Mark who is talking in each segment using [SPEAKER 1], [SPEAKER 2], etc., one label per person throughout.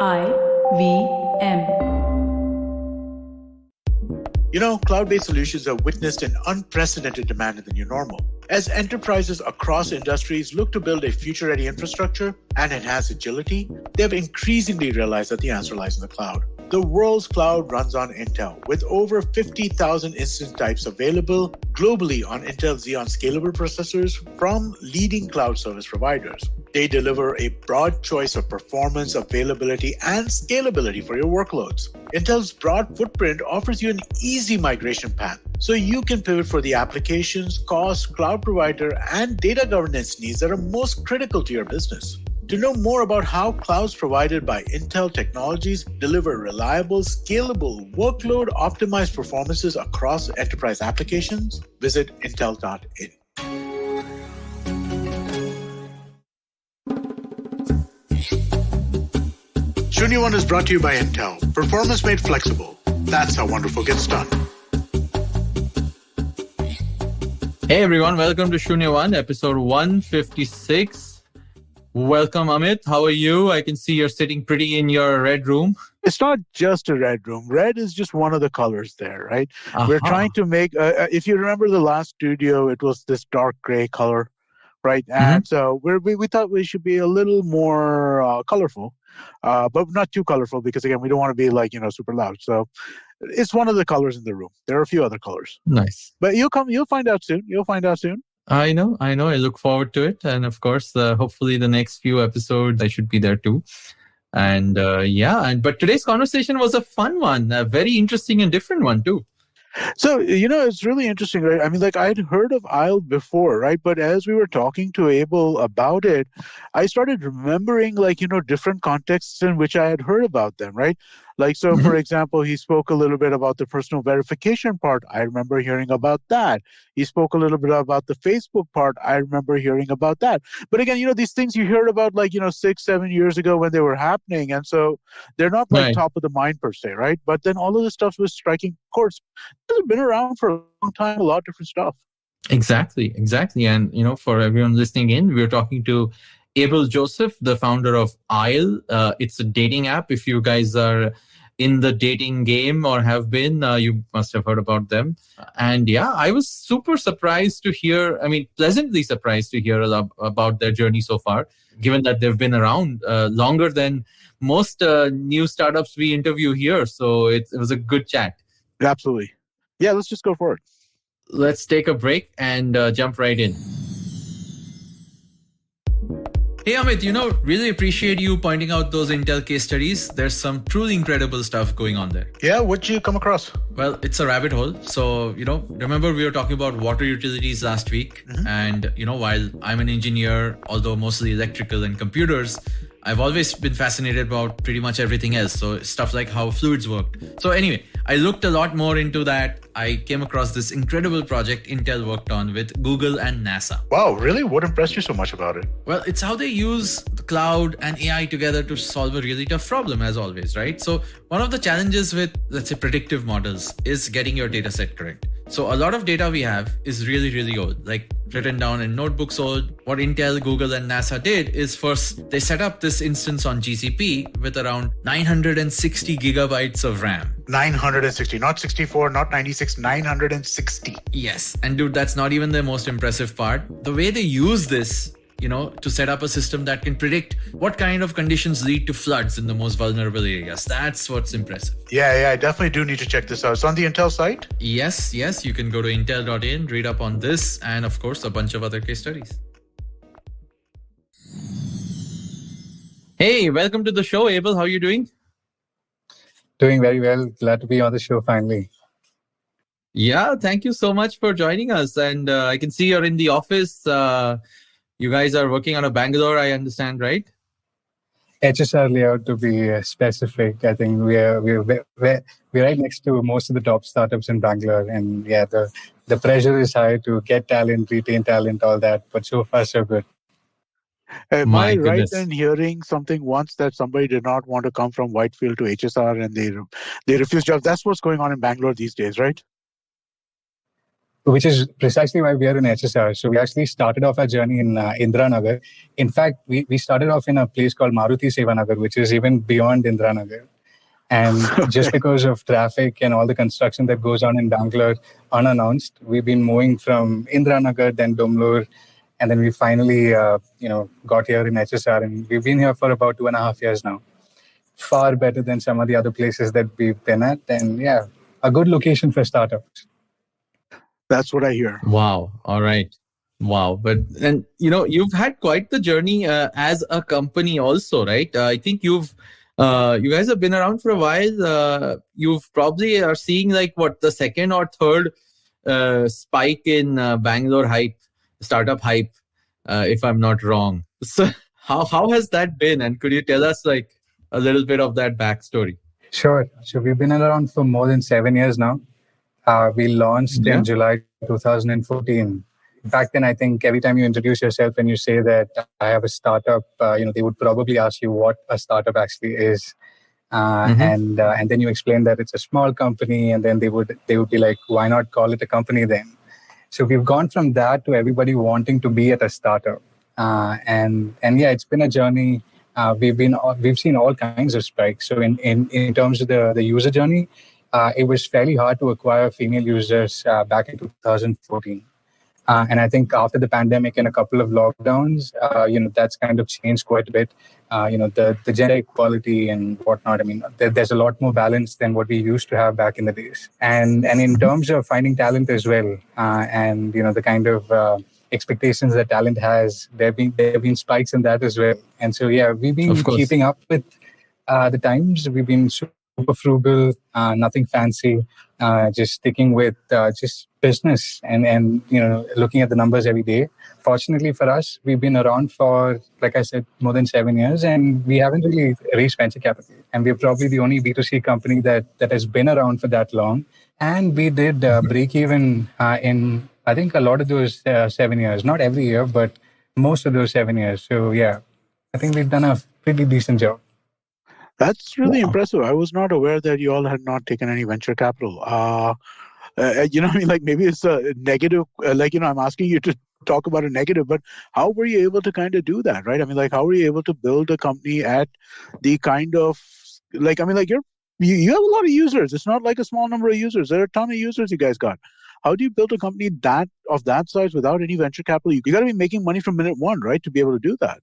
[SPEAKER 1] IVM.
[SPEAKER 2] Cloud-based solutions have witnessed an unprecedented demand in the new normal. As enterprises across industries look to build a future-ready infrastructure and enhance agility, they have increasingly realized that the answer lies in the cloud. The world's cloud runs on Intel, with over 50,000 instance types available globally on Intel Xeon Scalable processors from leading cloud service providers. They deliver a broad choice of performance, availability, and scalability for your workloads. Intel's broad footprint offers you an easy migration path, so you can pivot for the applications, cost, cloud provider, and data governance needs that are most critical to your business. To know more about how clouds provided by Intel Technologies deliver reliable, scalable, workload-optimized performances across enterprise applications, visit intel.in. Shunya One is brought to you by Intel. Performance made flexible. That's how wonderful gets done.
[SPEAKER 3] Hey everyone, welcome to Shunya One, episode 156. Welcome, Amit. How are you? I can see you're sitting pretty in your red room.
[SPEAKER 2] It's not just a red room. Red is just one of the colors there, right? We're trying to make, if you remember the last studio, it was this dark gray color, right? And so we thought we should be a little more colorful, but not too colorful because, again, we don't want to be super loud. So it's one of the colors in the room. There are a few other colors.
[SPEAKER 3] Nice.
[SPEAKER 2] But you'll find out soon.
[SPEAKER 3] I know. I look forward to it. And of course, hopefully the next few episodes, I should be there too. And but today's conversation was a fun one, a very interesting and different one too.
[SPEAKER 2] So, it's really interesting, right? I mean, I'd heard of ISLE before, right? But as we were talking to Abel about it, I started remembering, different contexts in which I had heard about them, right? For example, he spoke a little bit about the personal verification part. I remember hearing about that. He spoke a little bit about the Facebook part. I remember hearing about that. But again, these things you heard about 6-7 years ago when they were happening. And so they're not top of the mind per se, right? But then all of this stuff was striking chords. It's been around for a long time, a lot of different stuff.
[SPEAKER 3] Exactly. And, for everyone listening in, we're talking to Abel Joseph, the founder of ISLE. It's a dating app. If you guys are in the dating game or have been, you must have heard about them. And I was super surprised to hear, pleasantly surprised to hear about their journey so far, given that they've been around longer than most new startups we interview here. So it was a good chat.
[SPEAKER 2] Absolutely. Yeah, let's just go for it.
[SPEAKER 3] Let's take a break and jump right in. Hey Amit, really appreciate you pointing out those Intel case studies. There's some truly incredible stuff going on there.
[SPEAKER 2] Yeah, what'd you come across?
[SPEAKER 3] Well, it's a rabbit hole. So, remember we were talking about water utilities last week. And, while I'm an engineer, although mostly electrical and computers, I've always been fascinated about pretty much everything else. So stuff like how fluids worked. So anyway, I looked a lot more into that. I came across this incredible project Intel worked on with Google and NASA.
[SPEAKER 2] Wow, really? What impressed you so much about it?
[SPEAKER 3] Well, it's how they use the cloud and AI together to solve a really tough problem, as always, right? So one of the challenges with, let's say, predictive models is getting your data set correct. So a lot of data we have is really, really old, written down in notebooks old. What Intel, Google, and NASA did is first, they set up this instance on GCP with around 960 gigabytes of RAM.
[SPEAKER 2] 960, not 64, not 96, 960.
[SPEAKER 3] Yes. And dude, that's not even the most impressive part. The way they use this, to set up a system that can predict what kind of conditions lead to floods in the most vulnerable areas. That's what's impressive.
[SPEAKER 2] Yeah, I definitely do need to check this out. It's on the Intel site?
[SPEAKER 3] Yes. You can go to intel.in, read up on this, and of course, a bunch of other case studies. Hey, welcome to the show, Abel. How are you doing?
[SPEAKER 4] Doing very well. Glad to be on the show finally.
[SPEAKER 3] Yeah, thank you so much for joining us. And I can see you're in the office. You guys are working out of Bangalore, I understand, right?
[SPEAKER 4] HSR layout, to be specific. I think we're right next to most of the top startups in Bangalore, and the pressure is high to get talent, retain talent, all that. But so far, so good.
[SPEAKER 2] Am I right in hearing something once that somebody did not want to come from Whitefield to HSR and they refused jobs? That's what's going on in Bangalore these days, right?
[SPEAKER 4] which is precisely why we are in HSR. So we actually started off our journey in Indranagar. In fact, we started off in a place called Maruti Sevanagar, which is even beyond Indranagar. And just
[SPEAKER 2] Okay.
[SPEAKER 4] because of traffic and all the construction that goes on in Bangalore unannounced, we've been moving from Indranagar, then Domlur, and then we finally, got here in HSR. And we've been here for about 2.5 years now. Far better than some of the other places that we've been at. And yeah, a good location for startups.
[SPEAKER 2] That's what I hear.
[SPEAKER 3] Wow. All right. Wow. But and you've had quite the journey as a company also, right? I think you guys have been around for a while. You've probably are seeing like what the second or third spike in Bangalore hype, startup hype, if I'm not wrong. So how has that been? And could you tell us like a little bit of that backstory?
[SPEAKER 4] Sure. So we've been around for more than 7 years now. We launched
[SPEAKER 3] Yeah.
[SPEAKER 4] in July 2014. Back then, I think every time you introduce yourself and you say that I have a startup, they would probably ask you what a startup actually is, and then you explain that it's a small company, and then they would be like, why not call it a company then? So we've gone from that to everybody wanting to be at a startup, and yeah, it's been a journey. We've seen all kinds of spikes. So in terms of the user journey, it was fairly hard to acquire female users back in 2014. And I think after the pandemic and a couple of lockdowns, that's kind of changed quite a bit. The gender equality and whatnot. I mean, there's a lot more balance than what we used to have back in the days. And in terms of finding talent as well, and the kind of expectations that talent has, there have been spikes in that as well. And so yeah, we've been
[SPEAKER 3] Of course.
[SPEAKER 4] keeping up with the times. We've been super frugal, nothing fancy, just sticking with just business and looking at the numbers every day. Fortunately for us, we've been around for, like I said, more than 7 years, and we haven't really raised venture capital. And we're probably the only B2C company that has been around for that long. And we did break even in, I think, a lot of those 7 years. Not every year, but most of those 7 years. So yeah, I think we've done a pretty decent job.
[SPEAKER 2] That's really
[SPEAKER 3] Wow.
[SPEAKER 2] impressive. I was not aware that you all had not taken any venture capital. I mean, like maybe it's a negative. I'm asking you to talk about a negative, but how were you able to kind of do that, right? I mean, like, how were you able to build a company at the kind of I mean, like you have a lot of users. It's not like a small number of users. There are a ton of users you guys got. How do you build a company that size without any venture capital? You got to be making money from minute one, right, to be able to do that.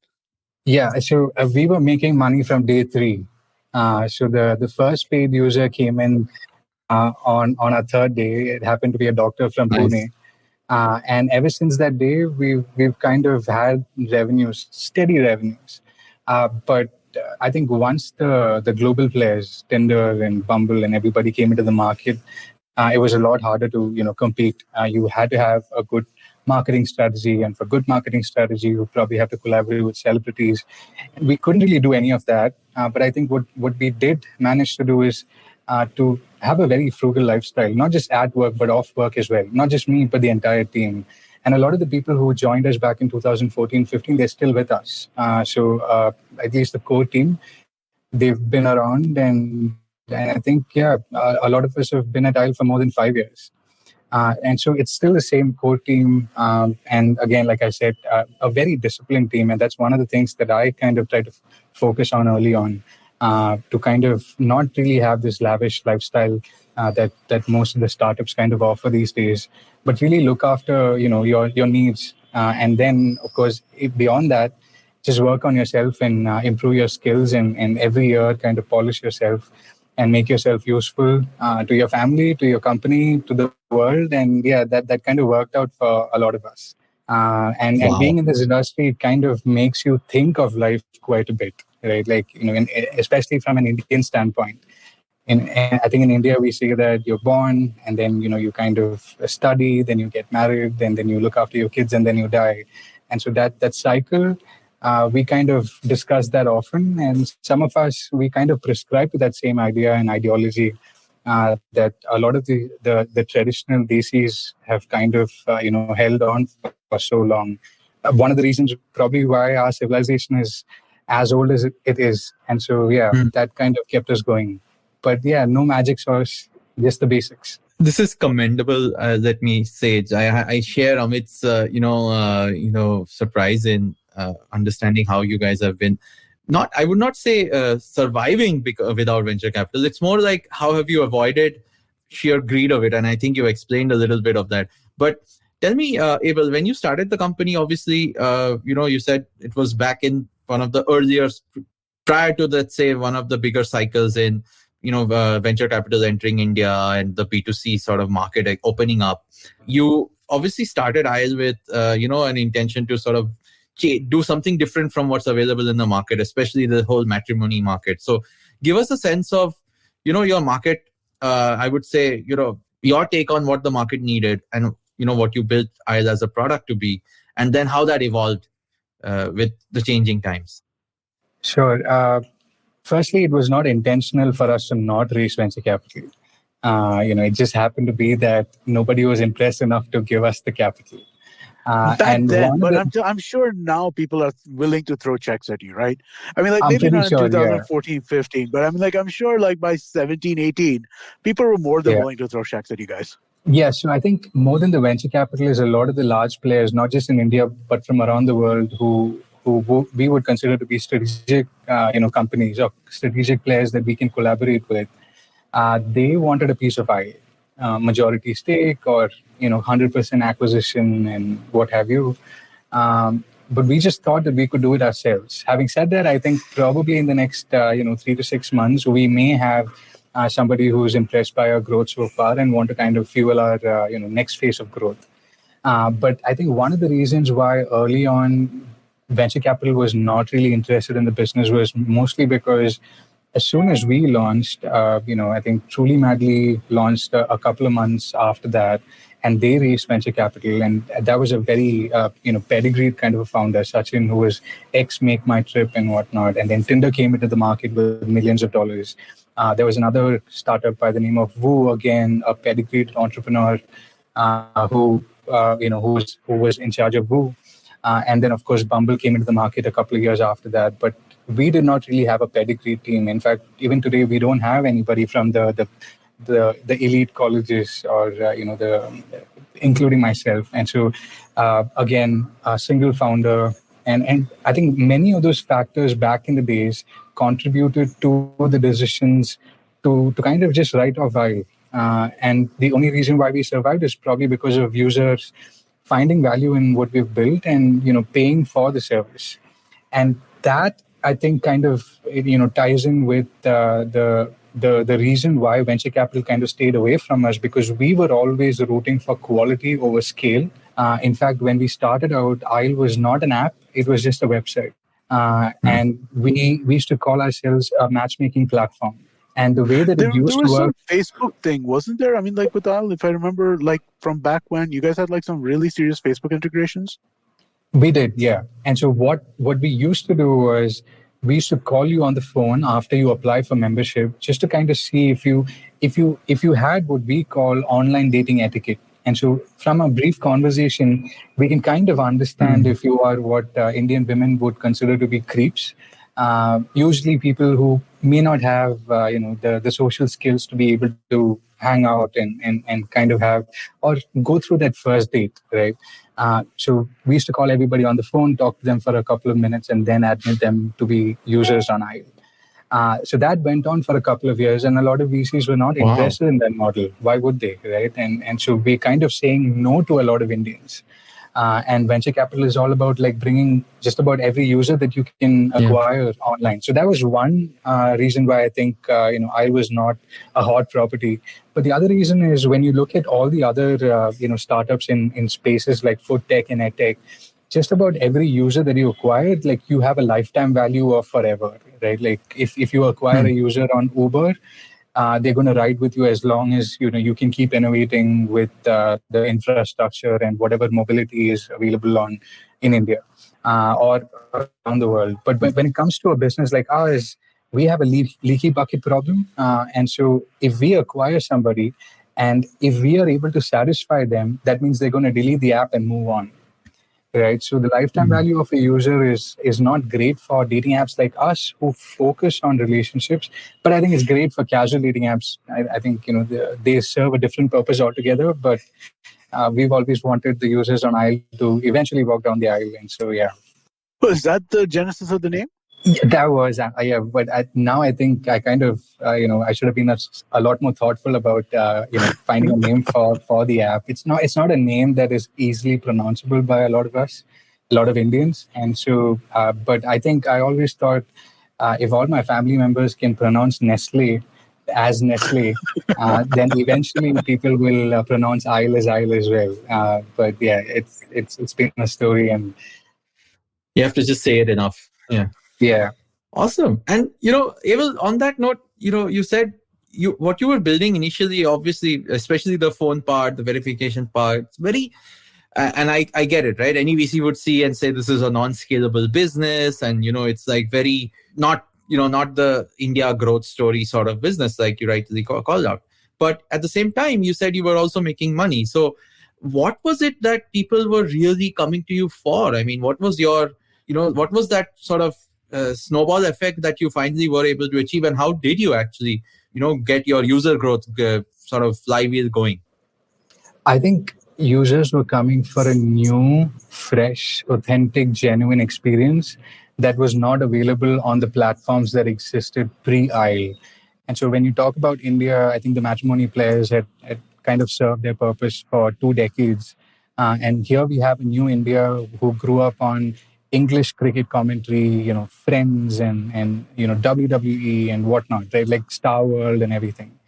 [SPEAKER 4] Yeah, so we were making money from day three. So the first paid user came in on our third day. It happened to be a doctor from
[SPEAKER 3] Nice.
[SPEAKER 4] Pune, and ever since that day, we've kind of had revenues, steady revenues. But I think once the global players, Tinder and Bumble and everybody came into the market, it was a lot harder to compete. You had to have a good marketing strategy, and for good marketing strategy, you probably have to collaborate with celebrities. We couldn't really do any of that, but I think what we did manage to do is to have a very frugal lifestyle, not just at work but off work as well. Not just me, but the entire team. And a lot of the people who joined us back in 2014-15, they're still with us. So at least the core team, they've been around, and I think, yeah, a lot of us have been at IEL for more than 5 years. And so it's still the same core team. And again, like I said, a very disciplined team. And that's one of the things that I kind of try to focus on early on, to kind of not really have this lavish lifestyle that most of the startups kind of offer these days, but really look after, your needs. And then, of course, beyond that, just work on yourself and improve your skills, and every year kind of polish yourself and make yourself useful to your family, to your company, to the world. And yeah, that kind of worked out for a lot of us. And being
[SPEAKER 3] Wow.
[SPEAKER 4] in this industry, it kind of makes you think of life quite a bit, right? Like, especially from an Indian standpoint. And I think in India, we see that you're born, and then, you kind of study, then you get married, then you look after your kids, and then you die. And so that cycle, we kind of discuss that often. And some of us, we kind of prescribe to that same idea and ideology that a lot of the traditional DCs have kind of, held on for so long. One of the reasons probably why our civilization is as old as it is. And so, yeah,
[SPEAKER 3] Hmm.
[SPEAKER 4] that kind of kept us going. But yeah, no magic sauce, just the basics.
[SPEAKER 3] This is commendable. Let me say, I share Amit's surprise in understanding how you guys have been. Not, I would not say surviving without venture capital. It's more like how have you avoided sheer greed of it, and I think you explained a little bit of that. But tell me, Abel, when you started the company, obviously, you said it was back in one of the earlier, prior to, let's say, one of the bigger cycles in venture capital entering India and the B2C sort of market opening up. You obviously started IEL with, an intention to sort of do something different from what's available in the market, especially the whole matrimony market. So give us a sense of, your market, I would say, your take on what the market needed and, what you built IEL as a product to be, and then how that evolved with the changing times.
[SPEAKER 4] Sure. Firstly, it was not intentional for us to not raise venture capital. It just happened to be that nobody was impressed enough to give us the capital.
[SPEAKER 2] Back then, but I'm sure now people are willing to throw checks at you, right? I mean, like
[SPEAKER 4] I'm
[SPEAKER 2] maybe not
[SPEAKER 4] sure,
[SPEAKER 2] in 2014, 15, but I'm sure like by 17, 18, people were more than willing to throw checks at you guys.
[SPEAKER 4] Yeah, so I think more than the venture capitalists, a lot of the large players, not just in India, but from around the world who we would consider to be strategic, companies or strategic players that we can collaborate with, they wanted a piece of IEL, majority stake or 100% acquisition and what have you. But we just thought that we could do it ourselves. Having said that, I think probably in the next 3 to 6 months we may have somebody who's impressed by our growth so far and want to kind of fuel our next phase of growth. But I think one of the reasons why early on venture capital was not really interested in the business was mostly because as soon as we launched, I think Truly Madly launched a couple of months after that, and they raised venture capital, and that was a very pedigreed kind of a founder, Sachin, who was ex Make My Trip and whatnot. And then Tinder came into the market with millions of dollars. There was another startup by the name of Woo, again a pedigreed entrepreneur who was in charge of Woo. And then, of course, Bumble came into the market a couple of years after that. But we did not really have a pedigree team. In fact, even today, we don't have anybody from the elite colleges or, including myself. And so, again, a single founder. And I think many of those factors back in the days contributed to the decisions to kind of just write off IEL. And the only reason why we survived is probably because of users finding value in what we've built and paying for the service. And that, I think, kind of ties in with the reason why venture capital kind of stayed away from us, because we were always rooting for quality over scale. In fact, when we started out, IEL was not an app; it was just a website, and we used to call ourselves a matchmaking platform. And the way that it used to work,
[SPEAKER 2] there was some Facebook thing, wasn't there? I mean, like with IEL, if I remember, like from back when, you guys had like some really serious Facebook integrations.
[SPEAKER 4] We did, yeah. And so what we used to do was we used to call you on the phone after you apply for membership, just to kind of see if you had what we call online dating etiquette. And so from a brief conversation, we can kind of understand if you are what Indian women would consider to be creeps. Usually people who may not have the social skills to be able to hang out and kind of have or go through that first date, right? So we used to call everybody on the phone, talk to them for a couple of minutes, and then admit them to be users on IEL. So that went on for a couple of years, and a lot of VCs were not interested in that model. Why would they, right? And so we're kind of saying no to a lot of Indians. And venture capital is all about like bringing just about every user that you can acquire online. So that was one reason why I think I was not a hot property. But the other reason is when you look at all the other startups in spaces like food tech and ed tech, just about every user that you acquired, like you have a lifetime value of forever, right? Like if you acquire a user on Uber, they're going to ride with you as long as you can keep innovating with the infrastructure and whatever mobility is available in India or around the world. But when it comes to a business like ours, we have a leaky bucket problem, and so if we acquire somebody and if we are able to satisfy them, that means they're going to delete the app and move on. right? So the lifetime value of a user is not great for dating apps like us who focus on relationships, but I think it's great for casual dating apps. I think they serve a different purpose altogether. But we've always wanted the users on aisle to eventually walk down the aisle, and so yeah.
[SPEAKER 2] Was that the genesis of the name?
[SPEAKER 4] Yeah, that was yeah, but now I think I kind of I should have been a lot more thoughtful about finding a name for the app. It's not a name that is easily pronounceable by a lot of us, a lot of Indians, and so but I think I always thought if all my family members can pronounce Nestle as Nestle, then eventually people will pronounce Isle as well. But yeah, it's been a story, and
[SPEAKER 3] You have to just say it enough. Yeah.
[SPEAKER 4] yeah.
[SPEAKER 3] Awesome. And Abel, on that note, you said what you were building initially, obviously, especially the phone part, the verification part, it's very and I get it, right? Any VC would see and say this is a non-scalable business, and it's like very not the India growth story sort of business, like you rightly called out. But at the same time, you said you were also making money. So what was it that people were really coming to you for? I mean, what was what was that sort of snowball effect that you finally were able to achieve, and how did you actually get your user growth sort of flywheel going?
[SPEAKER 4] I think users were coming for a new, fresh, authentic, genuine experience that was not available on the platforms that existed pre-Isle. And so when you talk about India, I think the matrimony players had kind of served their purpose for 2 decades. And here we have a new India who grew up on English cricket commentary, Friends and WWE and whatnot, right? Like Star World and everything.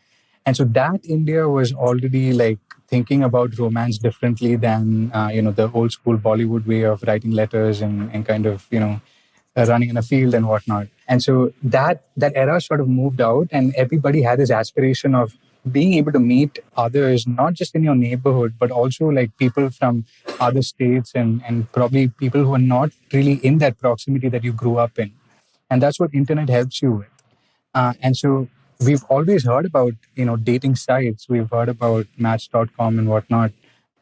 [SPEAKER 4] And so that India was already like thinking about romance differently than the old school Bollywood way of writing letters and kind of running in a field and whatnot. And so that era sort of moved out, and everybody had this aspiration of being able to meet others, not just in your neighborhood, but also like people from other states and probably people who are not really in that proximity that you grew up in. And that's what internet helps you with. And so we've always heard about, dating sites. We've heard about Match.com and whatnot.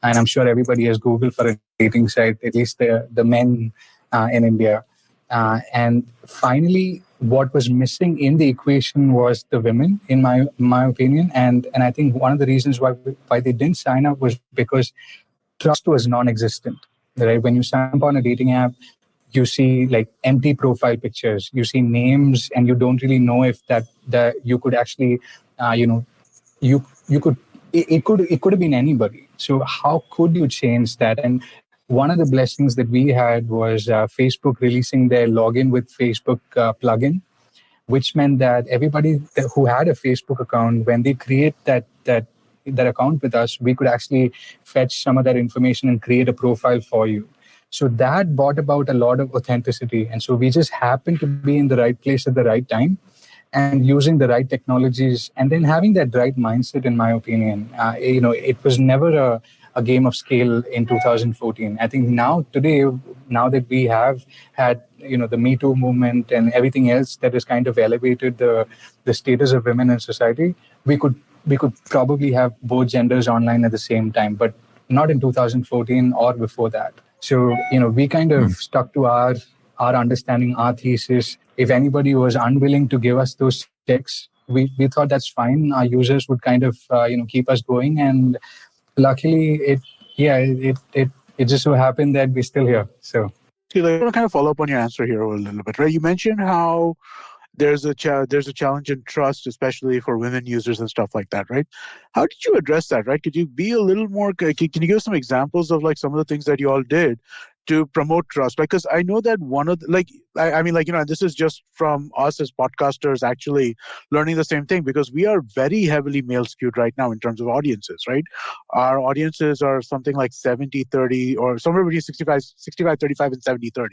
[SPEAKER 4] And I'm sure everybody has Googled for a dating site, at least the men in India. And finally, what was missing in the equation was the women, in my opinion. And I think one of the reasons why they didn't sign up was because trust was non-existent. Right? When you sign up on a dating app, you see like empty profile pictures, you see names, and you don't really know if that you could actually, you could it could have been anybody. So how could you change that? And one of the blessings that we had was Facebook releasing their login with Facebook plugin, which meant that everybody who had a Facebook account, when they create that account with us, we could actually fetch some of that information and create a profile for you. So that brought about a lot of authenticity. And so we just happened to be in the right place at the right time and using the right technologies and then having that right mindset, in my opinion. It was never a game of scale in 2014. I think today, that we have had, the Me Too movement and everything else that has kind of elevated the status of women in society, we could probably have both genders online at the same time, but not in 2014 or before that. So, we kind of stuck to our understanding, our thesis. If anybody was unwilling to give us those checks, we thought that's fine. Our users would kind of, keep us going. And luckily, it just so happened that we're still here. So,
[SPEAKER 2] I want to kind of follow up on your answer here a little bit, right? You mentioned how there's a challenge in trust, especially for women users and stuff like that, right? How did you address that, right? Could you be a little more? Can you give some examples of like some of the things that you all did to promote trust? Because I know that one of the, and this is just from us as podcasters actually learning the same thing, because we are very heavily male skewed right now in terms of audiences, right? Our audiences are something like 70-30 or somewhere between 65-35 and 70-30.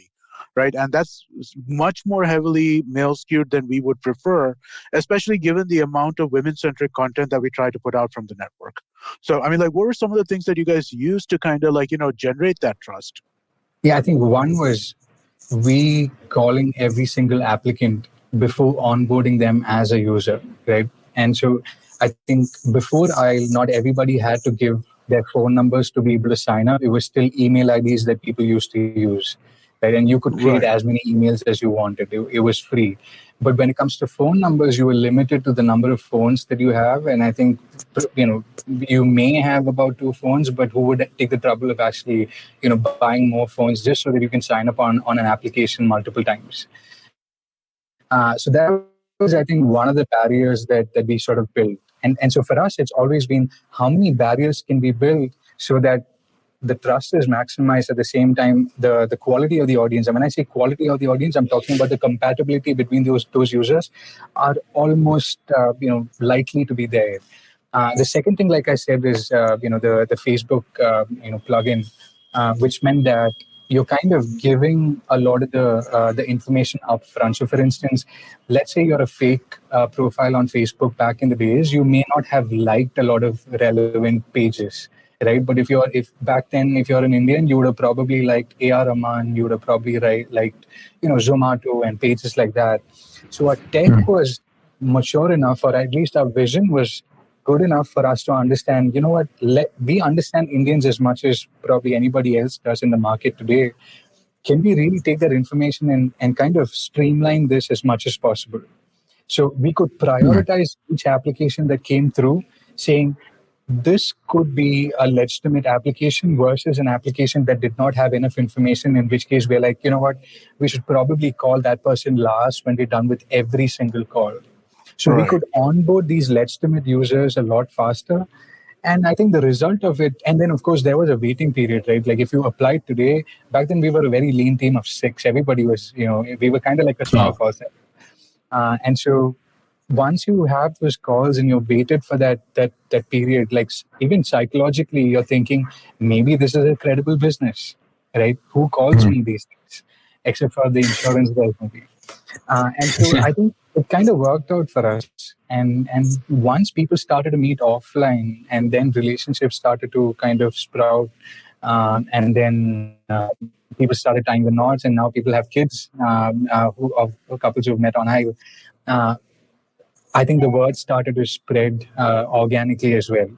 [SPEAKER 2] Right. And that's much more heavily male skewed than we would prefer, especially given the amount of women centric content that we try to put out from the network. So, what were some of the things that you guys used to kind of generate that trust?
[SPEAKER 4] Yeah, I think one was we calling every single applicant before onboarding them as a user. Right. And so I think before not everybody had to give their phone numbers to be able to sign up. It was still email IDs that people used to use, right? And you could create
[SPEAKER 2] Right.
[SPEAKER 4] as many emails as you wanted. It was free. But when it comes to phone numbers, you were limited to the number of phones that you have. And I think, you may have about 2 phones, but who would take the trouble of actually, buying more phones just so that you can sign up on an application multiple times? So that was, I think, one of the barriers that we sort of built. And so for us, it's always been how many barriers can we build so that the trust is maximized, at the same time the quality of the audience. And when I say quality of the audience, I'm talking about the compatibility between those users are almost likely to be there. The second thing, like I said, is the Facebook plugin, which meant that you're kind of giving a lot of the information up front. So, for instance, let's say you're a fake profile on Facebook back in the days, you may not have liked a lot of relevant pages, right? But if back then, if you're an Indian, you would have probably liked A.R. Rahman, you would have probably liked Zomato and pages like that. So our tech was mature enough, or at least our vision was good enough for us to understand, we understand Indians as much as probably anybody else does in the market today. Can we really take that information and kind of streamline this as much as possible? So we could prioritize each application that came through, saying this could be a legitimate application versus an application that did not have enough information, in which case we're like, we should probably call that person last when we're done with every single call. So we could onboard these legitimate users a lot faster. And I think the result of it, and then of course there was a waiting period, right? Like if you applied today, back then we were a very lean team of 6. Everybody was, we were kind of like a small call center. And so once you have those calls and you're waited for that period, like even psychologically, you're thinking, maybe this is a credible business, right? Who calls me these days, except for the insurance guys maybe. And so I think it kind of worked out for us. And once people started to meet offline, and then relationships started to kind of sprout, and then people started tying the knots, and now people have kids of couples who've met on Hive. I think the word started to spread organically as well.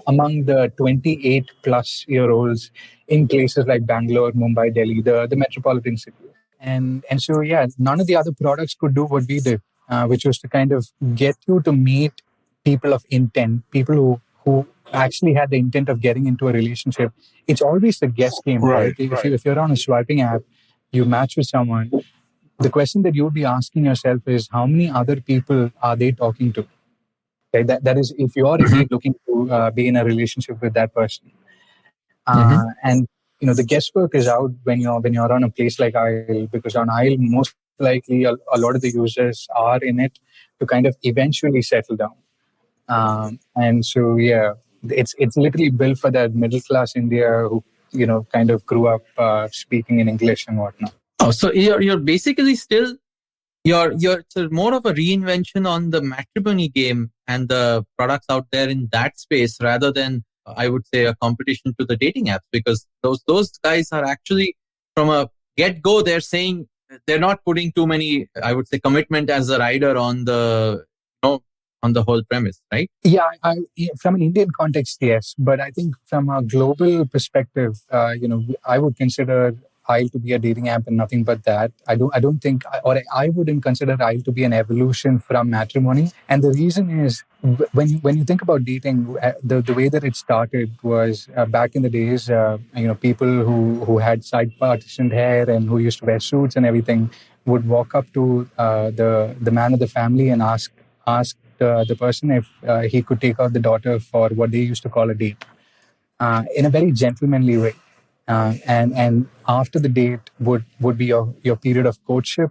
[SPEAKER 4] Among the 28 plus year olds in places like Bangalore, Mumbai, Delhi, the metropolitan cities. And so, yeah, none of the other products could do what we did, which was to kind of get you to meet people of intent, people who actually had the intent of getting into a relationship. It's always the guess game, right? If you're on a swiping app, you match with someone, the question that you would be asking yourself is, how many other people are they talking to? Okay, that is, if you're indeed looking to be in a relationship with that person. And the guesswork is out when you're on a place like Isle, because on Isle, most likely a lot of the users are in it to kind of eventually settle down. And so, yeah, it's literally built for that middle class India who kind of grew up speaking in English and whatnot.
[SPEAKER 3] Oh, so you're basically still it's more of a reinvention on the matrimony game and the products out there in that space, rather than I would say a competition to the dating apps, because those guys are actually from a get go, they're saying they're not putting too many, I would say, commitment as a rider on the on the whole premise, right?
[SPEAKER 4] Yeah, from an Indian context, yes, but I think from a global perspective, I would consider Aisle to be a dating app and nothing but that. I don't think, or I wouldn't consider Aisle to be an evolution from matrimony. And the reason is, when you think about dating, the way that it started was back in the days, people who had side partitioned hair and who used to wear suits and everything would walk up to the man of the family and ask the person if he could take out the daughter for what they used to call a date, in a very gentlemanly way. And after the date would be your period of courtship,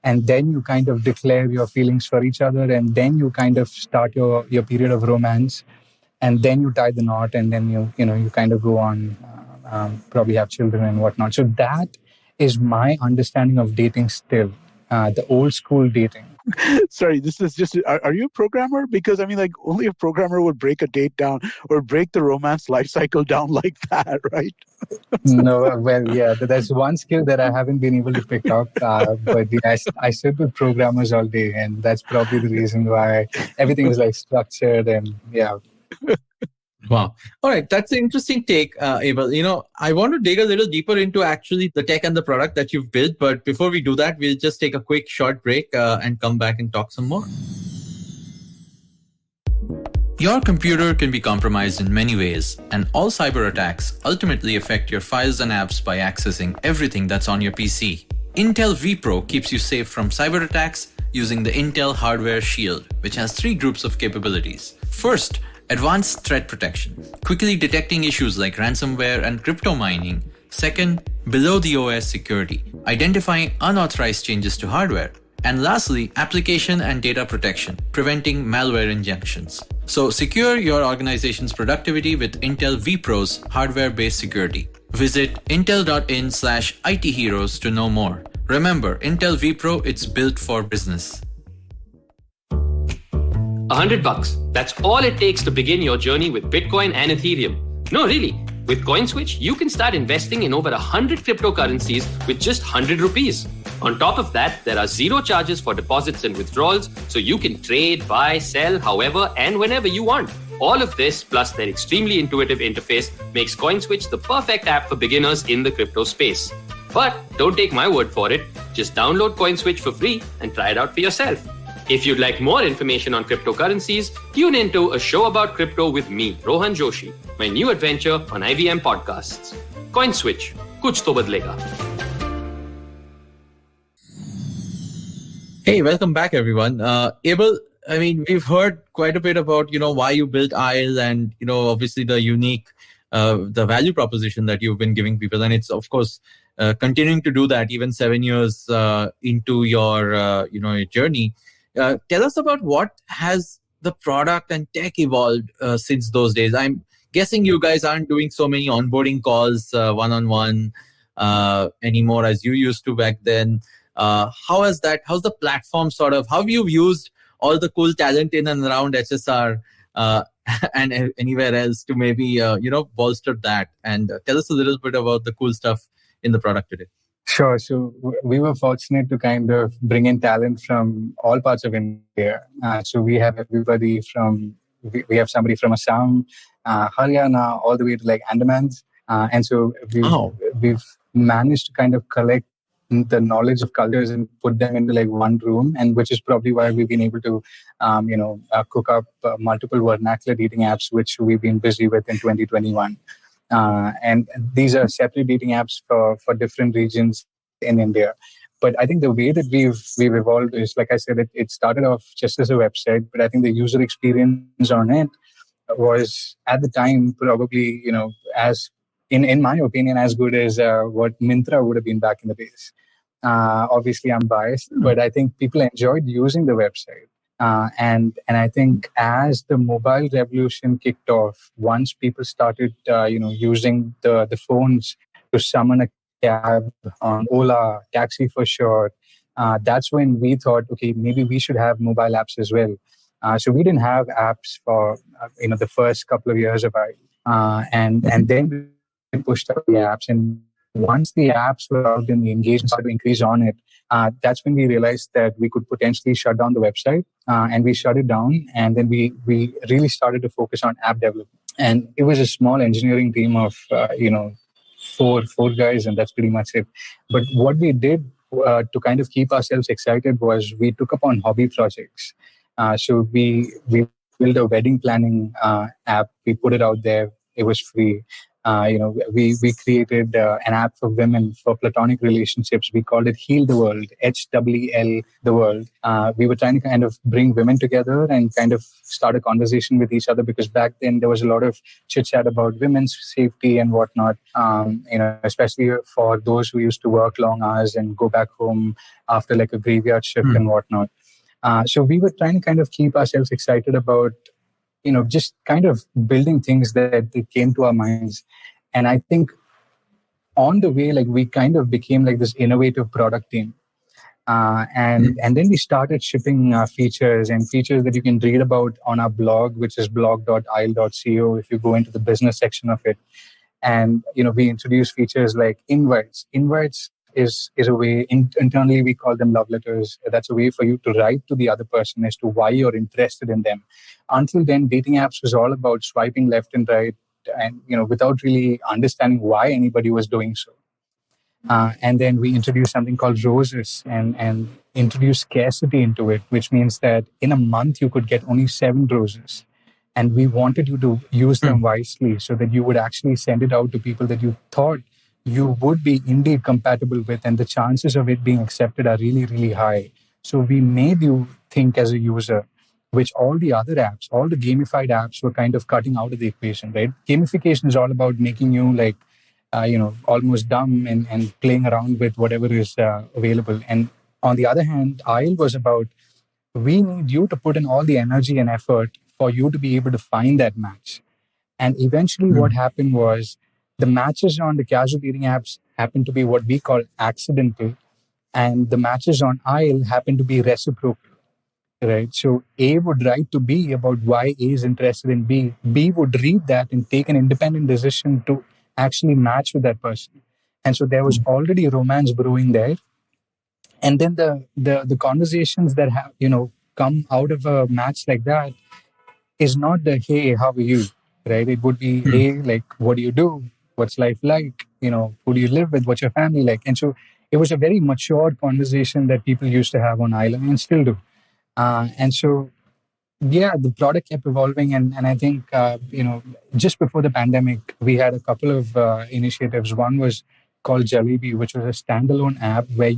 [SPEAKER 4] and then you kind of declare your feelings for each other, and then you kind of start your period of romance, and then you tie the knot, and then you kind of go on, probably have children and whatnot. So that is my understanding of dating still, the old school dating.
[SPEAKER 2] Sorry, this is just, are you a programmer? Because I mean, like, only a programmer would break a date down or break the romance life cycle down like that, right?
[SPEAKER 4] No, well, yeah, that's one skill that I haven't been able to pick up. But yeah, I sit with programmers all day, and that's probably the reason why everything is like structured and yeah.
[SPEAKER 3] Wow. All right. That's an interesting take, Abel. I want to dig a little deeper into actually the tech and the product that you've built. But before we do that, we'll just take a quick short break and come back and talk some more. Your computer can be compromised in many ways, and all cyber attacks ultimately affect your files and apps by accessing everything that's on your PC. Intel vPro keeps you safe from cyber attacks using the Intel Hardware Shield, which has 3 groups of capabilities. First, advanced threat protection, quickly detecting issues like ransomware and crypto mining. Second, below the OS security, identifying unauthorized changes to hardware. And lastly, application and data protection, preventing malware injections. So secure your organization's productivity with Intel vPro's hardware-based security. Visit intel.in/itheroes to know more. Remember, Intel vPro, it's built for business.
[SPEAKER 1] $100. That's all it takes to begin your journey with Bitcoin and Ethereum. No, really. With CoinSwitch, you can start investing in over 100 cryptocurrencies with just 100 rupees. On top of that, there are 0 charges for deposits and withdrawals, so you can trade, buy, sell, however and whenever you want. All of this, plus their extremely intuitive interface, makes CoinSwitch the perfect app for beginners in the crypto space. But don't take my word for it. Just download CoinSwitch for free and try it out for yourself. If you'd like more information on cryptocurrencies, tune into A Show About Crypto with me, Rohan Joshi, my new adventure on IVM Podcasts. CoinSwitch, kuch to badlega.
[SPEAKER 3] Hey, welcome back, everyone. Abel, we've heard quite a bit about, why you built Isle and, obviously the unique, the value proposition that you've been giving people. And it's, of course, continuing to do that even 7 years into your, your journey. Tell us about what has the product and tech evolved since those days. I'm guessing you guys aren't doing so many onboarding calls one-on-one anymore as you used to back then. How's the platform how have you used all the cool talent in and around HSR and anywhere else to maybe, bolster that? And tell us a little bit about the cool stuff in the product today.
[SPEAKER 4] Sure. So we were fortunate to kind of bring in talent from all parts of India. So we have everybody we have somebody from Assam, Haryana, all the way to like Andamans. And so we've managed to kind of collect the knowledge of cultures and put them into like one room, and which is probably why we've been able to, cook up multiple vernacular dating apps, which we've been busy with in 2021. And these are separate dating apps for different regions in India. But I think the way that we've evolved is, like I said, it started off just as a website, but I think the user experience on it was at the time probably, as in my opinion, as good as what Myntra would have been back in the days. Obviously, I'm biased, but I think people enjoyed using the website. And I think as the mobile revolution kicked off, once people started, using the phones to summon a cab on Ola, taxi for short, that's when we thought, okay, maybe we should have mobile apps as well. So we didn't have apps for, the first couple of years of I. And then we pushed out the apps. And once the apps were out and the engagement started to increase on it, that's when we realized that we could potentially shut down the website, and we shut it down. And then we really started to focus on app development. And it was a small engineering team of, four guys, and that's pretty much it. But what we did to kind of keep ourselves excited was we took up on hobby projects. So we built a wedding planning app. We put it out there. It was free. We created an app for women for platonic relationships. We called it Heal the World, HWL the World. We were trying to kind of bring women together and kind of start a conversation with each other, because back then there was a lot of chit chat about women's safety and whatnot. Especially for those who used to work long hours and go back home after like a graveyard shift and whatnot. So we were trying to kind of keep ourselves excited about, just kind of building things that came to our minds. And I think on the way, like we kind of became like this innovative product team. And then we started shipping features that you can read about on our blog, which is blog.isle.co if you go into the business section of it. And, we introduced features like invites. Invites is a way. Internally, we call them love letters. That's a way for you to write to the other person as to why you're interested in them. Until then, dating apps was all about swiping left and right, and without really understanding why anybody was doing so. And then we introduced something called roses and introduced scarcity into it, which means that in a month you could get only 7 roses. And we wanted you to use them wisely so that you would actually send it out to people that you thought you would be indeed compatible with, and the chances of it being accepted are really, really high. So we made you think as a user, which all the other apps, all the gamified apps were kind of cutting out of the equation, right? Gamification is all about making you like, almost dumb and playing around with whatever is available. And on the other hand, IEL was about, we need you to put in all the energy and effort for you to be able to find that match. And eventually what happened was the matches on the casual dating apps happened to be what we call accidental, and the matches on IEL happened to be reciprocal. Right. So A would write to B about why A is interested in B. B would read that and take an independent decision to actually match with that person. And so there was already romance brewing there. And then the conversations that have, come out of a match like that is not the, hey, how are you? Right. It would be, hey, like, what do you do? What's life like? Who do you live with? What's your family like? And so it was a very mature conversation that people used to have on Island and still do. And so, yeah, the product kept evolving. And I think, just before the pandemic, we had a couple of initiatives. One was called Jalebi, which was a standalone app where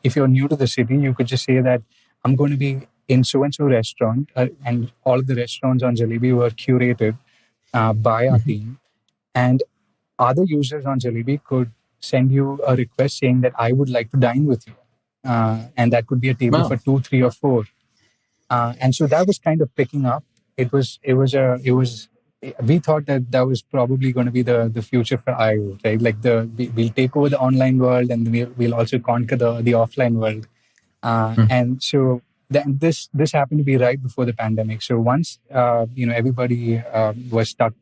[SPEAKER 4] if you're new to the city, you could just say that I'm going to be in so-and-so restaurant. And all of the restaurants on Jalebi were curated by our team. And other users on Jalebi could send you a request saying that I would like to dine with you. And that could be a table for 2, 3, or 4. And so that was kind of picking up. We thought that was probably going to be the future for IO, right? Like we'll take over the online world, and we'll also conquer the offline world. And so then this happened to be right before the pandemic. So once everybody was stuck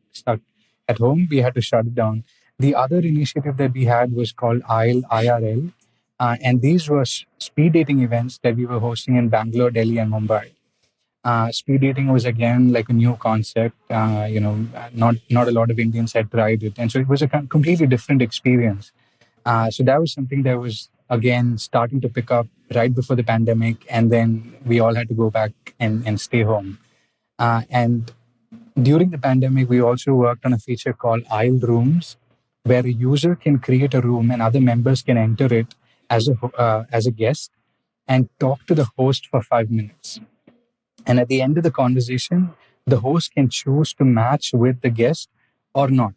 [SPEAKER 4] at home, we had to shut it down. The other initiative that we had was called IEL IRL. And these were speed dating events that we were hosting in Bangalore, Delhi, and Mumbai. Speed dating was again like a new concept. Not a lot of Indians had tried it, and so it was a completely different experience. So that was something that was again starting to pick up right before the pandemic, and then we all had to go back and stay home. And during the pandemic, we also worked on a feature called IEL Rooms, where a user can create a room and other members can enter it as a guest and talk to the host for 5 minutes. And at the end of the conversation, the host can choose to match with the guest or not.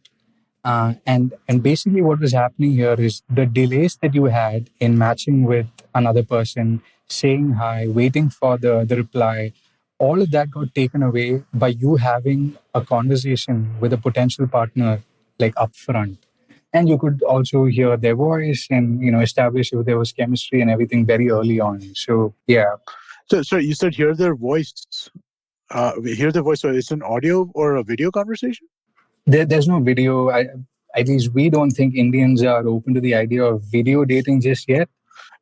[SPEAKER 4] And basically what was happening here is the delays that you had in matching with another person, saying hi, waiting for the reply, all of that got taken away by you having a conversation with a potential partner like upfront. And you could also hear their voice and, establish if there was chemistry and everything very early on. So, yeah.
[SPEAKER 2] So you said hear their voice. Hear their voice. So it's an audio or a video conversation?
[SPEAKER 4] There's no video. At least we don't think Indians are open to the idea of video dating just yet.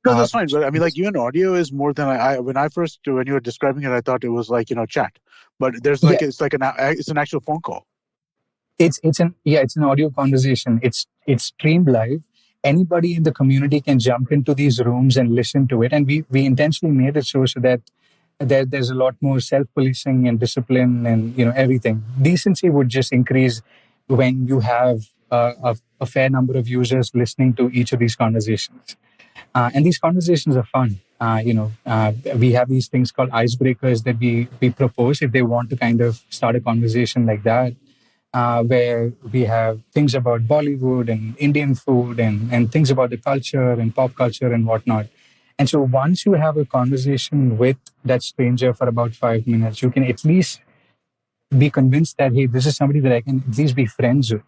[SPEAKER 2] No, that's fine. But I mean, like, even audio is more than when you were describing it, I thought it was like, chat. But there's like, it's an actual phone call.
[SPEAKER 4] It's an audio conversation. It's streamed live. Anybody in the community can jump into these rooms and listen to it. And we intentionally made it so that there's a lot more self-policing and discipline and everything. Decency would just increase when you have a fair number of users listening to each of these conversations. And these conversations are fun. We have these things called icebreakers that we propose if they want to kind of start a conversation like that. Where we have things about Bollywood and Indian food and things about the culture and pop culture and whatnot. And so once you have a conversation with that stranger for about 5 minutes, you can at least be convinced that, hey, this is somebody that I can at least be friends with.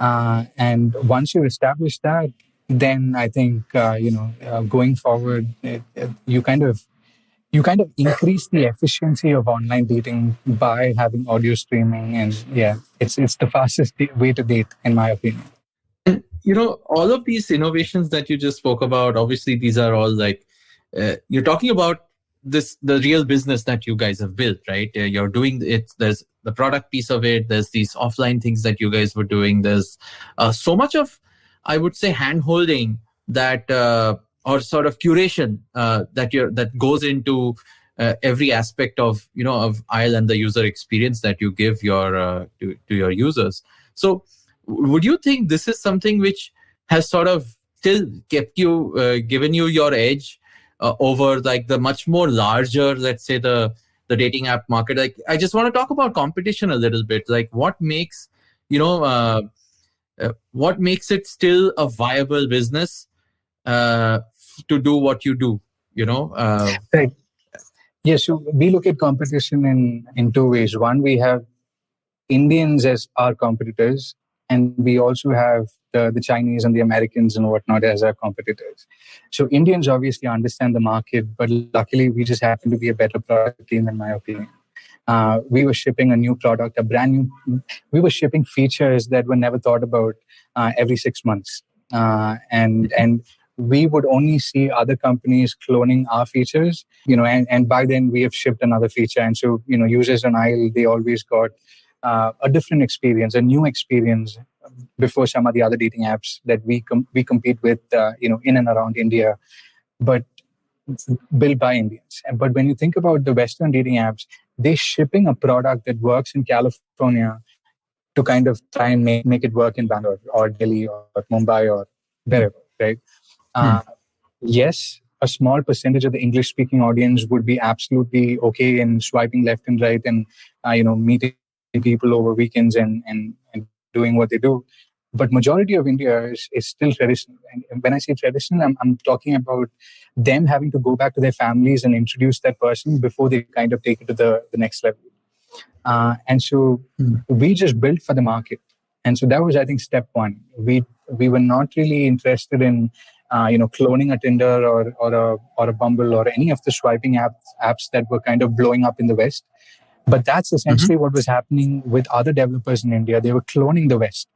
[SPEAKER 4] And once you establish that, then I think, going forward, you kind of increase the efficiency of online dating by having audio streaming. And yeah, it's the fastest way to date, in my opinion.
[SPEAKER 3] All of these innovations that you just spoke about, obviously, these are all like, you're talking about the real business that you guys have built, right? You're doing it. There's the product piece of it. There's these offline things that you guys were doing. There's so much of, I would say, hand holding that, or sort of curation that goes into every aspect of of IEL and the user experience that you give to your users. So would you think this is something which has sort of still kept you given you your edge over like the much more larger, let's say, the dating app market? Like, I just want to talk about competition a little bit. Like, what makes it still a viable business to do what you do?
[SPEAKER 4] Right. Yes, so we look at competition in two ways. One, we have Indians as our competitors, and we also have the Chinese and the Americans and whatnot as our competitors. So Indians obviously understand the market, but luckily we just happen to be a better product team, in my opinion. We were shipping a new product, we were shipping features that were never thought about every 6 months. And we would only see other companies cloning our features, and by then we have shipped another feature. And so, users on IEL, they always got a different experience, a new experience before some of the other dating apps that we compete with, in and around India, but built by Indians. But when you think about the Western dating apps, they're shipping a product that works in California to kind of try and make it work in Bangalore or Delhi or Mumbai or wherever, right? Yes, a small percentage of the English-speaking audience would be absolutely okay in swiping left and right and meeting people over weekends and doing what they do. But majority of India is still traditional. And when I say traditional, I'm talking about them having to go back to their families and introduce that person before they kind of take it to the next level. And so we just built for the market. And so that was, I think, step one. We were not really interested in cloning a Tinder or a Bumble or any of the swiping apps that were kind of blowing up in the West. But that's essentially what was happening with other developers in India. They were cloning the West.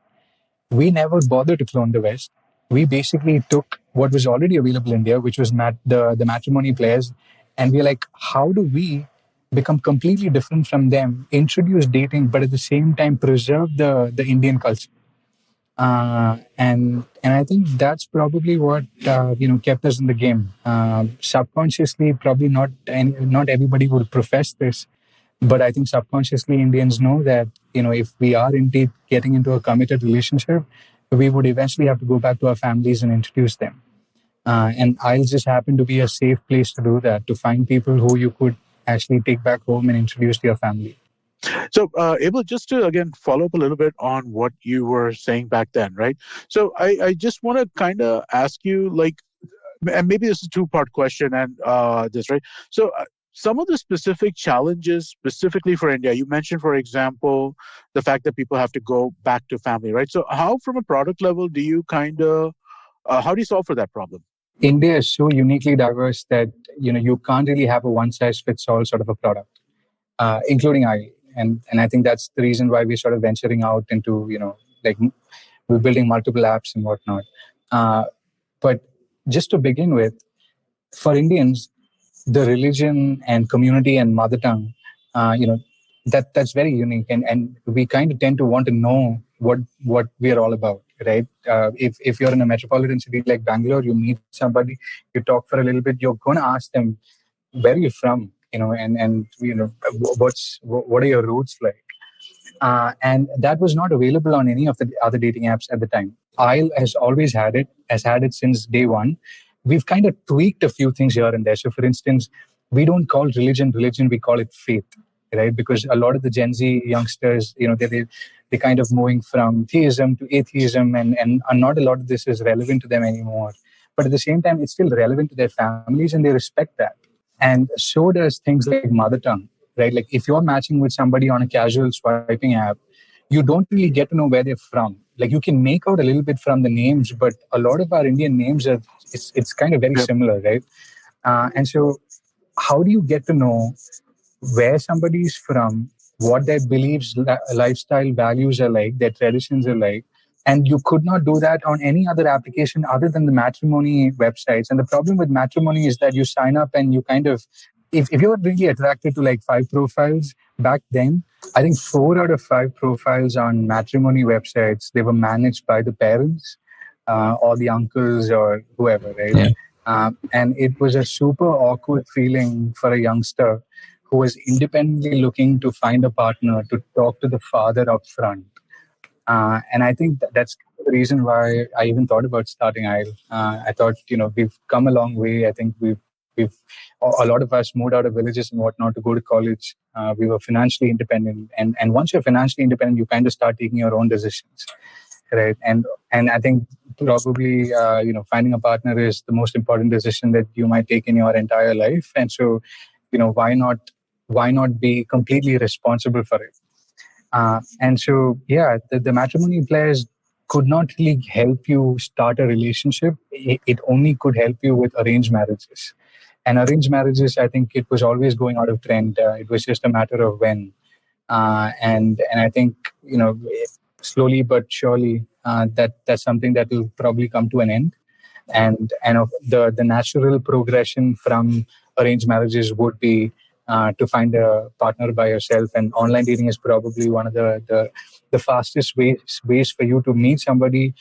[SPEAKER 4] We never bothered to clone the West. We basically took what was already available in India, which was the matrimony players, and we're like, how do we become completely different from them, introduce dating, but at the same time preserve the Indian culture? And I think that's probably what kept us in the game. Subconsciously, probably not everybody would profess this, but I think subconsciously Indians know that if we are indeed getting into a committed relationship, we would eventually have to go back to our families and introduce them. And IELTS just happened to be a safe place to do that, to find people who you could actually take back home and introduce to your family.
[SPEAKER 2] So, Abel, just to again follow up a little bit on what you were saying back then, right? So, I just want to kind of ask you, like, and maybe this is a two-part question, and this, right? So, some of the specific challenges specifically for India, you mentioned, for example, the fact that people have to go back to family, right? So, how, from a product level, do you how do you solve for that problem?
[SPEAKER 4] India is so uniquely diverse that you can't really have a one-size-fits-all sort of a product, including IEL. And I think that's the reason why we're sort of venturing out into, like we're building multiple apps and whatnot. But just to begin with, for Indians, the religion and community and mother tongue, that's very unique. And we kind of tend to want to know what we're all about, right? If you're in a metropolitan city like Bangalore, you meet somebody, you talk for a little bit, you're going to ask them, where are you from? And what are your roots like? And that was not available on any of the other dating apps at the time. IEL has had it since day one. We've kind of tweaked a few things here and there. So, for instance, we don't call religion, we call it faith, right? Because a lot of the Gen Z youngsters, they're kind of moving from theism to atheism, and not a lot of this is relevant to them anymore. But at the same time, it's still relevant to their families, and they respect that. And so does things like mother tongue, right? Like if you're matching with somebody on a casual swiping app, you don't really get to know where they're from. Like you can make out a little bit from the names, but a lot of our Indian names it's kind of very similar, right? And so how do you get to know where somebody's from, what their beliefs, lifestyle, values are like, their traditions are like, And you could not do that on any other application other than the matrimony websites. And the problem with matrimony is that you sign up and you kind of, if you're really attracted to like 5 profiles back then, I think 4 out of 5 profiles on matrimony websites, they were managed by the parents or the uncles or whoever, right?
[SPEAKER 3] Yeah.
[SPEAKER 4] And it was a super awkward feeling for a youngster who was independently looking to find a partner to talk to the father up front. And I think that's the reason why I even thought about starting IEL. I thought, we've come a long way. I think we've a lot of us moved out of villages and whatnot to go to college. We were financially independent, and once you're financially independent, you kind of start taking your own decisions, right? And I think probably finding a partner is the most important decision that you might take in your entire life. And so, why not be completely responsible for it? And so, the matrimony players could not really help you start a relationship. It only could help you with arranged marriages. And arranged marriages, I think it was always going out of trend. It was just a matter of when. And I think, slowly but surely, that's something that will probably come to an end. And the natural progression from arranged marriages would be to find a partner by yourself, and online dating is probably one of the fastest ways for you to meet somebody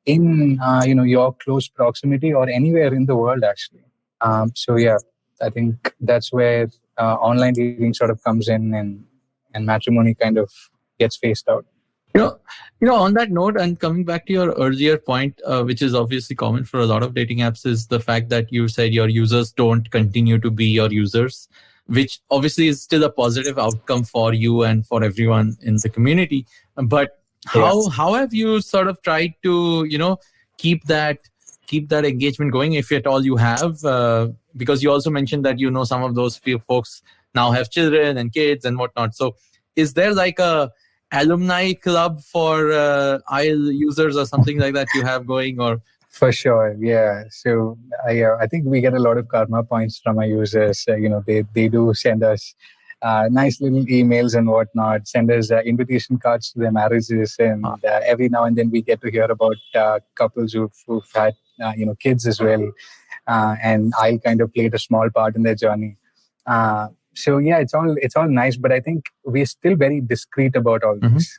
[SPEAKER 4] in your close proximity or anywhere in the world, actually. I think that's where online dating sort of comes in, and matrimony kind of gets phased out.
[SPEAKER 3] On that note, and coming back to your earlier point, which is obviously common for a lot of dating apps, is the fact that you said your users don't continue to be your users, which obviously is still a positive outcome for you and for everyone in the community. But how have you sort of tried to, keep that engagement going, if at all you have? Because you also mentioned that, some of those few folks now have children and kids and whatnot. So is there like a alumni club for IEL users or something like that you have going? Or
[SPEAKER 4] For sure, yeah. So I think we get a lot of karma points from our users. They do send us nice little emails and whatnot, send us invitation cards to their marriages, and every now and then we get to hear about couples who've had kids as well, and I kind of played a small part in their journey. It's all nice, but I think we're still very discreet about all this.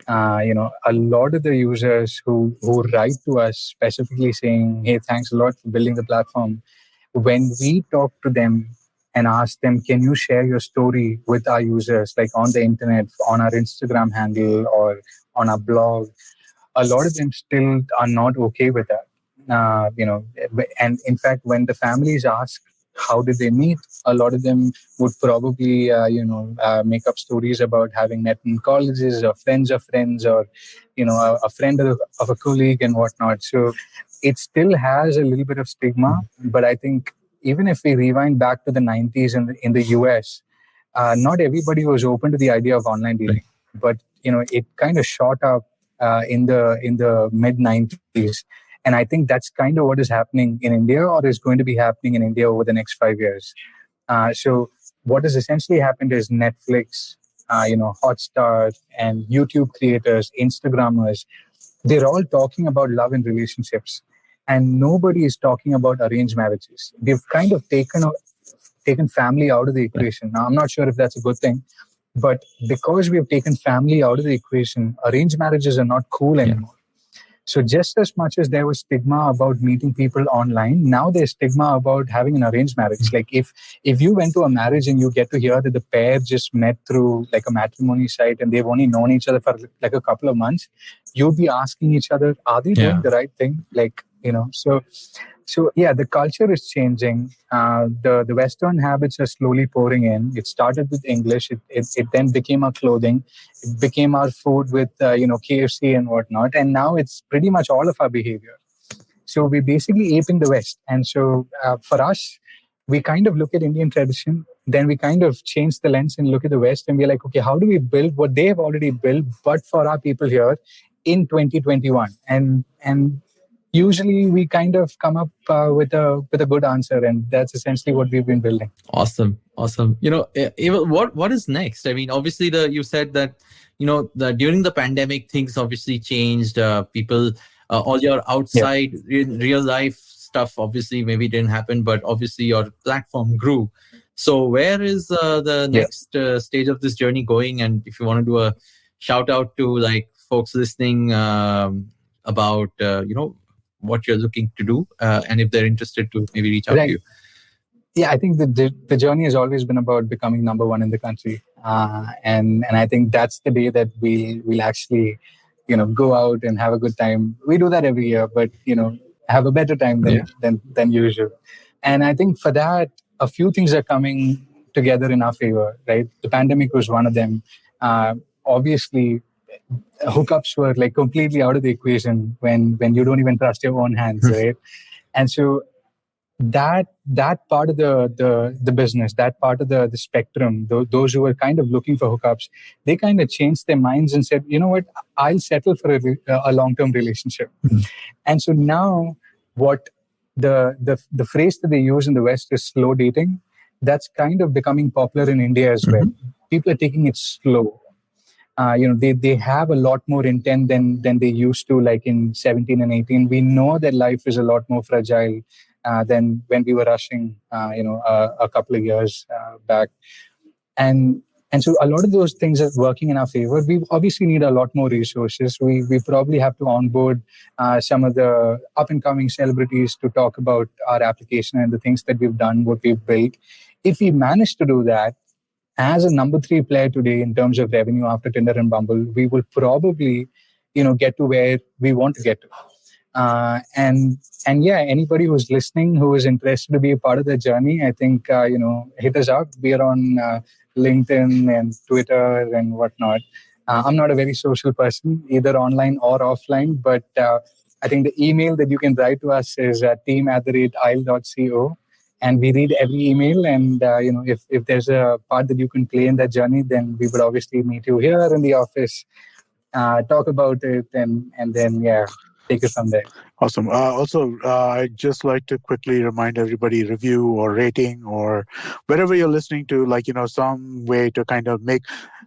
[SPEAKER 4] A lot of the users who write to us specifically saying, "Hey, thanks a lot for building the platform," when we talk to them and ask them, "Can you share your story with our users, like on the internet, on our Instagram handle or on our blog?" A lot of them still are not okay with that. And in fact, when the families ask, how did they meet? A lot of them would probably, make up stories about having met in colleges or friends of friends, or, a friend of a colleague and whatnot. So it still has a little bit of stigma. But I think even if we rewind back to the 90s in the US, not everybody was open to the idea of online dating. But, it kind of shot up in the mid 90s. And I think that's kind of what is happening in India, or is going to be happening in India over the next 5 years. So what has essentially happened is Netflix, Hotstar, and YouTube creators, Instagrammers, they're all talking about love and relationships. And nobody is talking about arranged marriages. They've kind of taken family out of the equation. Now, I'm not sure if that's a good thing, but because we have taken family out of the equation, arranged marriages are not cool anymore. So just as much as there was stigma about meeting people online, now there's stigma about having an arranged marriage. Like if you went to a marriage and you get to hear that the pair just met through like a matrimony site and they've only known each other for like a couple of months, you'd be asking each other, are they doing the right thing? So the culture is changing. The Western habits are slowly pouring in. It started with English. It then became our clothing. It became our food with KFC and whatnot. And now it's pretty much all of our behavior. So we're basically aping the West. And so for us, we kind of look at Indian tradition. Then we kind of change the lens and look at the West. And we're like, okay, how do we build what they have already built, but for our people here in 2021? And usually we kind of come up with a good answer, and that's essentially what we've been building.
[SPEAKER 3] Awesome. Awesome. Abel, what is next? I mean, obviously, you said that during the pandemic, things obviously changed. People, all your outside real life stuff obviously maybe didn't happen, but obviously your platform grew. So where is the next stage of this journey going? And if you want to do a shout out to like folks listening about what you're looking to do, and if they're interested to maybe reach out to you.
[SPEAKER 4] Yeah, I think the journey has always been about becoming number one in the country, and I think that's the day that we'll actually, go out and have a good time. We do that every year, but have a better time than usual. And I think for that, a few things are coming together in our favor. Right, the pandemic was one of them. Obviously, hookups were like completely out of the equation when you don't even trust your own hands, right? And so that part of the business, that part of the spectrum, those who were kind of looking for hookups, they kind of changed their minds and said, you know what, I'll settle for a long-term relationship. And so now what the phrase that they use in the West is slow dating. That's kind of becoming popular in India as well. People are taking it slow. They have a lot more intent than they used to, like in 17 and 18. We know that life is a lot more fragile than when we were rushing, a couple of years back. And so a lot of those things are working in our favor. We obviously need a lot more resources. We probably have to onboard some of the up-and-coming celebrities to talk about our application and the things that we've done, what we've built. If we manage to do that, as a number 3 player today in terms of revenue after Tinder and Bumble, we will probably, get to where we want to get to. And anybody who's listening, who is interested to be a part of the journey, I think, hit us up. We are on LinkedIn and Twitter and whatnot. I'm not a very social person, either online or offline, but I think the email that you can write to us is team@isle.co. And we read every email, and if there's a part that you can play in that journey, then we would obviously meet you here in the office, talk about it, and then take it from there.
[SPEAKER 2] Awesome. Also, I'd just like to quickly remind everybody, review or rating or whatever you're listening to, some way to kind of make.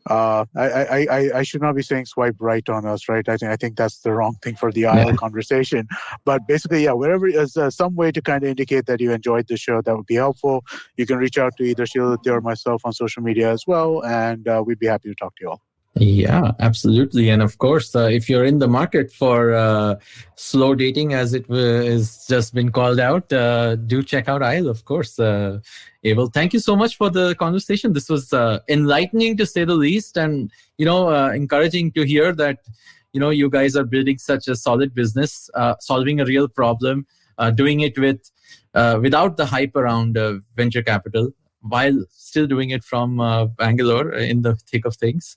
[SPEAKER 2] I should not be saying swipe right on us, right? I think that's the wrong thing for the IL conversation. But basically, wherever is some way to kind of indicate that you enjoyed the show, that would be helpful. You can reach out to either Shiladitya or myself on social media as well, and we'd be happy to talk to you all.
[SPEAKER 3] Yeah, absolutely. And of course, if you're in the market for slow dating, as it is just been called out, do check out IL, of course. Abel, thank you so much for the conversation. This was enlightening, to say the least, and encouraging to hear that you guys are building such a solid business, solving a real problem, doing it without the hype around venture capital, while still doing it from Bangalore in the thick of things.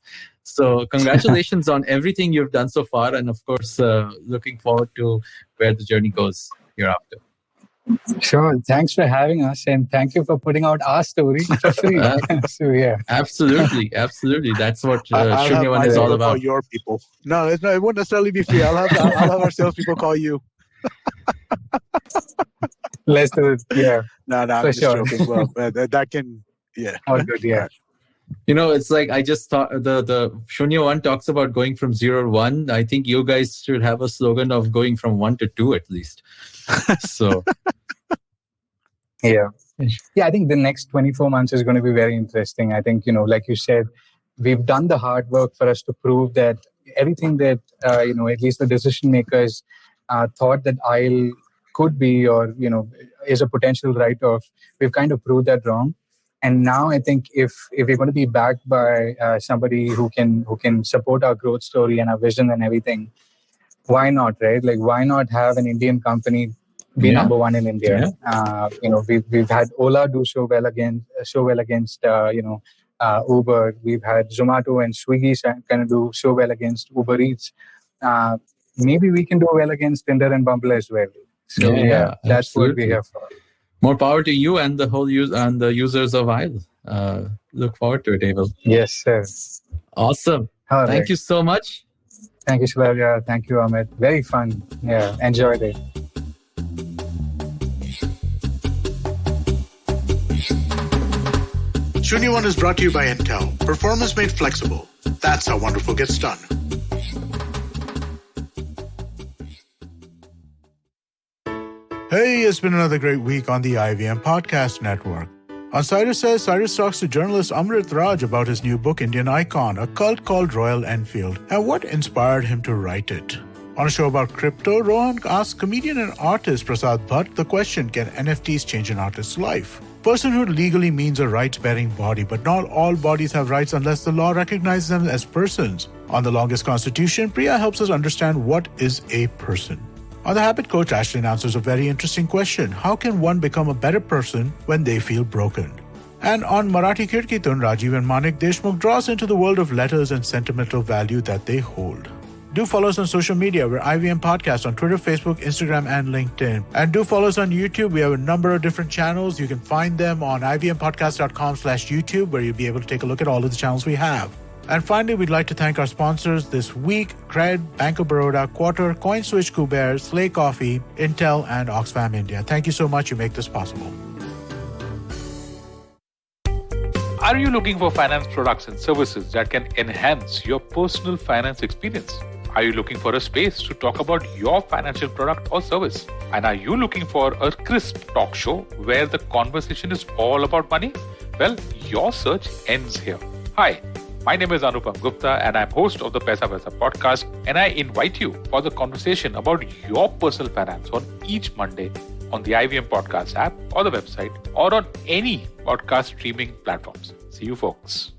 [SPEAKER 3] So congratulations on everything you've done so far. And of course, looking forward to where the journey goes hereafter.
[SPEAKER 4] Sure. Thanks for having us. And thank you for putting out our story for free.
[SPEAKER 3] Absolutely. That's what Shunya One is all about.
[SPEAKER 2] Call your people. No, it won't necessarily be free. I'll have our salespeople call you.
[SPEAKER 4] Let's do it. Yeah.
[SPEAKER 2] No, I'm just joking. Well, that can,
[SPEAKER 4] All good,
[SPEAKER 3] It's like I just thought the Shunya One talks about going from 0 to 1. I think you guys should have a slogan of going from 1 to 2 at least. So,
[SPEAKER 4] I think the next 24 months is going to be very interesting. I think, like you said, we've done the hard work for us to prove that everything that, at least the decision makers thought that IL could be or, is a potential write-off, we've kind of proved that wrong. And now I think if we're going to be backed by somebody who can support our growth story and our vision and everything, why not, right? Like, why not have an Indian company be number one in India? We've had Ola do so well against Uber. We've had Zomato and Swiggy kind of do so well against Uber Eats. Maybe we can do well against Tinder and Bumble as well. So that's what we're here for.
[SPEAKER 3] More power to you and the whole and the users of IL. Look forward to it, Abel.
[SPEAKER 4] Yes, sir.
[SPEAKER 3] Awesome. Thank you so much.
[SPEAKER 4] Thank you, Shiladitya. Thank you, Amit. Very fun. Yeah, enjoyed it.
[SPEAKER 2] Shunya One is brought to you by Intel. Performance made flexible. That's how wonderful gets done. Hey, it's been another great week on the IVM Podcast Network. On Cyrus Says, Cyrus talks to journalist Amrit Raj about his new book, Indian Icon, a cult called Royal Enfield, and what inspired him to write it. On a show about crypto, Rohan asks comedian and artist Prasad Bhatt the question, can NFTs change an artist's life? Personhood legally means a rights-bearing body, but not all bodies have rights unless the law recognizes them as persons. On The Longest Constitution, Priya helps us understand what is a person. On The Habit Coach, Ashley answers a very interesting question. How can one become a better person when they feel broken? And on Marathi Kirkitun, Rajiv and Manik Deshmukh draws into the world of letters and sentimental value that they hold. Do follow us on social media. We're IVM Podcast on Twitter, Facebook, Instagram, and LinkedIn. And do follow us on YouTube. We have a number of different channels. You can find them on ivmpodcast.com/YouTube, where you'll be able to take a look at all of the channels we have. And finally, we'd like to thank our sponsors this week, Cred, Bank of Baroda, Quarter, CoinSwitch, Kuber, Slay Coffee, Intel, and Oxfam India. Thank you so much. You make this possible.
[SPEAKER 5] Are you looking for finance products and services that can enhance your personal finance experience? Are you looking for a space to talk about your financial product or service? And are you looking for a crisp talk show where the conversation is all about money? Well, your search ends here. Hi, my name is Anupam Gupta and I'm host of the Paisa Vaisa podcast, and I invite you for the conversation about your personal finance on each Monday on the IVM Podcast app or the website or on any podcast streaming platforms. See you folks.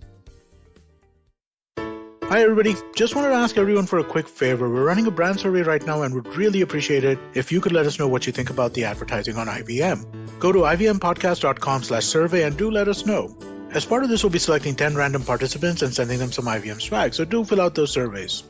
[SPEAKER 2] Hi everybody, just wanted to ask everyone for a quick favor. We're running a brand survey right now and would really appreciate it if you could let us know what you think about the advertising on IVM. Go to ivmpodcast.com/survey and do let us know. As part of this, we'll be selecting 10 random participants and sending them some IVM swag, so do fill out those surveys.